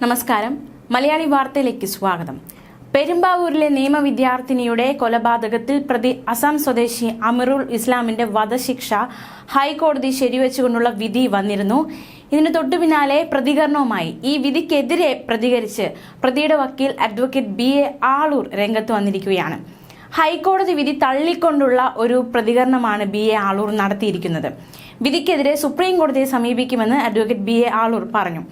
നമസ്കാരം. മലയാളി വാർത്തയിലേക്ക് സ്വാഗതം. പെരുമ്പാവൂരിലെ നിയമ വിദ്യാർത്ഥിനിയുടെ കൊലപാതകത്തിൽ പ്രതി അസം സ്വദേശി അമീറുൽ ഇസ്ലാമിന്റെ വധശിക്ഷ ഹൈക്കോടതി ശരിവെച്ചുകൊണ്ടുള്ള വിധി വന്നിരുന്നു. ഇതിന് തൊട്ടു പിന്നാലെ പ്രതികരണവുമായി ഈ വിധിക്കെതിരെ പ്രതികരിച്ച് പ്രതിയുടെ വക്കീൽ അഡ്വക്കേറ്റ് BA ആളൂർ രംഗത്ത് വന്നിരിക്കുകയാണ്. ഹൈക്കോടതി വിധി തള്ളിക്കൊണ്ടുള്ള ഒരു പ്രതികരണമാണ് BA ആളൂർ നടത്തിയിരിക്കുന്നത്. വിധിക്കെതിരെ സുപ്രീം കോടതിയെ സമീപിക്കുമെന്ന് അഡ്വക്കേറ്റ് BA ആളൂർ പറഞ്ഞു.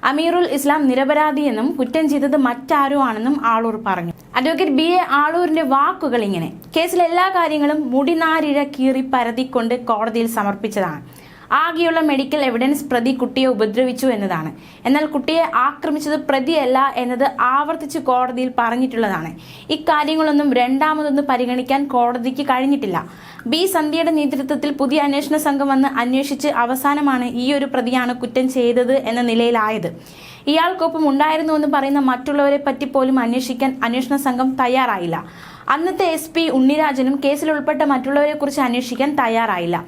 അമീറുൽ ഇസ്ലാം നിരപരാധിയെന്നും കുറ്റം ചെയ്തത് മറ്റാരോ ആണെന്നും ആളൂർ പറഞ്ഞു. അഡ്വക്കേറ്റ് BA ആളൂരിന്റെ വാക്കുകൾ ഇങ്ങനെ: കേസിലെ എല്ലാ കാര്യങ്ങളും മുടിനാരിഴ കീറി പരതിക്കൊണ്ട് കോടതിയിൽ സമർപ്പിച്ചതാണ്. ആകെയുള്ള മെഡിക്കൽ എവിഡൻസ് പ്രതി കുട്ടിയെ ഉപദ്രവിച്ചു എന്നതാണ്. എന്നാൽ കുട്ടിയെ ആക്രമിച്ചത് പ്രതിയല്ല എന്നത് ആവർത്തിച്ച് കോടതിയിൽ പറഞ്ഞിട്ടുള്ളതാണ്. ഇക്കാര്യങ്ങളൊന്നും രണ്ടാമതൊന്നും പരിഗണിക്കാൻ കോടതിക്ക് കഴിഞ്ഞിട്ടില്ല. സന്ധ്യയുടെ നേതൃത്വത്തിൽ പുതിയ അന്വേഷണ സംഘം വന്ന് അന്വേഷിച്ച് അവസാനമാണ് ഈ ഒരു പ്രതിയാണ് കുറ്റം ചെയ്തത് എന്ന നിലയിലായത്. ഇയാൾക്കൊപ്പം ഉണ്ടായിരുന്നുവെന്ന് പറയുന്ന മറ്റുള്ളവരെ പറ്റി പോലും അന്വേഷിക്കാൻ അന്വേഷണ സംഘം തയ്യാറായില്ല. അന്നത്തെ SP ഉണ്ണിരാജനും കേസിൽ ഉൾപ്പെട്ട മറ്റുള്ളവരെ കുറിച്ച് അന്വേഷിക്കാൻ തയ്യാറായില്ല.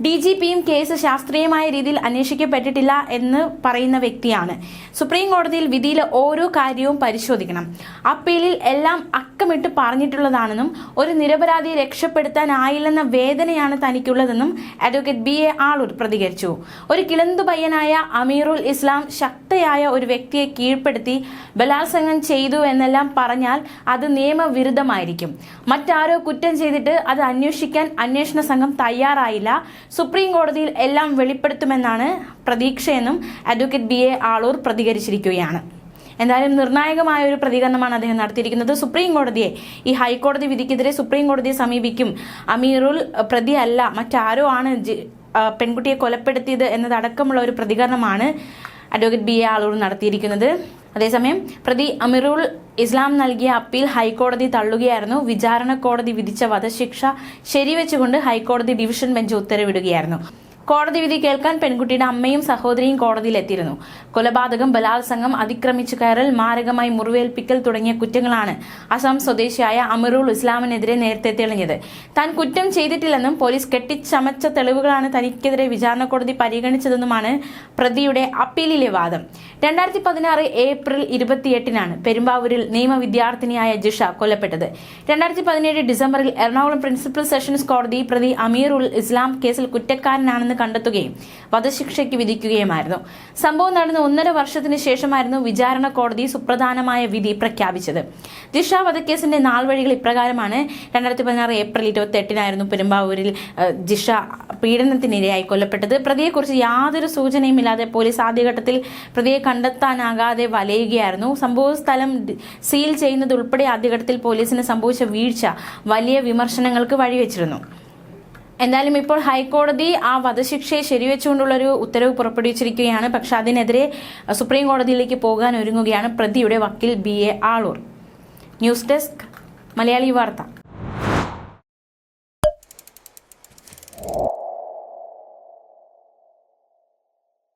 DGPയും കേസ് ശാസ്ത്രീയമായ രീതിയിൽ അന്വേഷിക്കപ്പെട്ടിട്ടില്ല എന്ന് പറയുന്ന വ്യക്തിയാണ്. സുപ്രീം കോടതിയിൽ വിധിയിലെ ഓരോ കാര്യവും പരിശോധിക്കണം. അപ്പീലിൽ എല്ലാം അക്കമിട്ട് പറഞ്ഞിട്ടുള്ളതാണെന്നും ഒരു നിരപരാധിയെ രക്ഷപ്പെടുത്താനായില്ലെന്ന വേദനയാണ് തനിക്കുള്ളതെന്നും അഡ്വക്കേറ്റ് BA ആളൂർ പ്രതികരിച്ചു. ഒരു കിളന്തു പയ്യനായ അമീറുൽ ഇസ്ലാം ശക്തയായ ഒരു വ്യക്തിയെ കീഴ്പ്പെടുത്തി ബലാത്സംഗം ചെയ്തു എന്നെല്ലാം പറഞ്ഞാൽ അത് നിയമവിരുദ്ധമായിരിക്കും. മറ്റാരോ കുറ്റം ചെയ്തിട്ട് അത് അന്വേഷിക്കാൻ അന്വേഷണ സംഘം തയ്യാറായില്ല. സുപ്രീം കോടതിയിൽ എല്ലാം വെളിപ്പെടുത്തുമെന്നാണ് പ്രതീക്ഷയെന്നും അഡ്വക്കേറ്റ് BA ആളൂർ പ്രതികരിച്ചിരിക്കുകയാണ്. എന്തായാലും നിർണായകമായ ഒരു പ്രതികരണമാണ് അദ്ദേഹം നടത്തിയിരിക്കുന്നത്. സുപ്രീം കോടതിയെ, ഈ ഹൈക്കോടതി വിധിക്കെതിരെ സുപ്രീം കോടതിയെ സമീപിക്കും. അമീറുൽ പ്രതിയല്ല, മറ്റാരോ ആണ് പെൺകുട്ടിയെ കൊലപ്പെടുത്തിയത് എന്നതടക്കമുള്ള ഒരു പ്രതികരണമാണ് അഡ്വക്കേറ്റ് BA ആളൂർ നടത്തിയിരിക്കുന്നത്. അതേസമയം പ്രതി അമീറുൽ ഇസ്ലാം നൽകിയ അപ്പീൽ ഹൈക്കോടതി തള്ളുകയായിരുന്നു. വിചാരണ കോടതി വിധിച്ച വധശിക്ഷ ശരിവെച്ചുകൊണ്ട് ഹൈക്കോടതി ഡിവിഷൻ ബെഞ്ച് ഉത്തരവിടുകയായിരുന്നു. കോടതി വിധി കേൾക്കാൻ പെൺകുട്ടിയുടെ അമ്മയും സഹോദരിയും കോടതിയിലെത്തിയിരുന്നു. കൊലപാതകം, ബലാത്സംഗം, അതിക്രമിച്ചു കയറൽ, മാരകമായി മുറിവേൽപ്പിക്കൽ തുടങ്ങിയ കുറ്റങ്ങളാണ് അസം സ്വദേശിയായ അമീറുൽ ഇസ്ലാമിനെതിരെ നേരത്തെ തെളിഞ്ഞത്. താൻ കുറ്റം ചെയ്തിട്ടില്ലെന്നും പോലീസ് കെട്ടിച്ചമച്ച തെളിവുകളാണ് തനിക്കെതിരെ വിചാരണ കോടതി പരിഗണിച്ചതെന്നുമാണ് പ്രതിയുടെ അപ്പീലിലെ വാദം. 2016 ഏപ്രിൽ 28-നാണ് പെരുമ്പാവൂരിൽ നിയമ വിദ്യാർത്ഥിനിയായ ജിഷ കൊല്ലപ്പെട്ടത്. 2017 ഡിസംബറിൽ എറണാകുളം പ്രിൻസിപ്പൽ സെഷൻസ് കോടതി പ്രതി അമീറുൽ ഇസ്ലാം കേസിൽ കുറ്റക്കാരനാണെന്ന് കണ്ടെത്തുകയും വധശിക്ഷയ്ക്ക് വിധിക്കുകയുമായിരുന്നു. സംഭവം നടന്ന് 1.5 വർഷത്തിന് ശേഷമായിരുന്നു വിചാരണ കോടതി സുപ്രധാനമായ വിധി പ്രഖ്യാപിച്ചത്. ജിഷ വധക്കേസിന്റെ നാൾവഴികൾ ഇപ്രകാരമാണ്. 2016 ഏപ്രിൽ 28-നായിരുന്നു പെരുമ്പാവൂരിൽ ജിഷ പീഡനത്തിനിരയായി കൊല്ലപ്പെട്ടത്. പ്രതിയെക്കുറിച്ച് യാതൊരു സൂചനയുമില്ലാതെ പോലീസ് ആദ്യഘട്ടത്തിൽ പ്രതിയെ കണ്ടെത്താനാകാതെ വലയുകയായിരുന്നു. സംഭവ സ്ഥലം സീൽ ചെയ്യുന്നതുൾപ്പെടെ ആദ്യഘട്ടത്തിൽ പോലീസിന് സംഭവിച്ച വീഴ്ച വലിയ വിമർശനങ്ങൾക്ക് വഴിവെച്ചിരുന്നു. എന്തായാലും ഇപ്പോൾ ഹൈക്കോടതി ആ വധശിക്ഷയെ ശരിവെച്ചുകൊണ്ടുള്ളൊരു ഉത്തരവ് പുറപ്പെടുവിച്ചിരിക്കുകയാണ്. പക്ഷെ അതിനെതിരെ സുപ്രീം കോടതിയിലേക്ക് പോകാൻ ഒരുങ്ങുകയാണ് പ്രതിയുടെ വക്കീൽ BA Aloor. News desk Malayali വാർത്ത.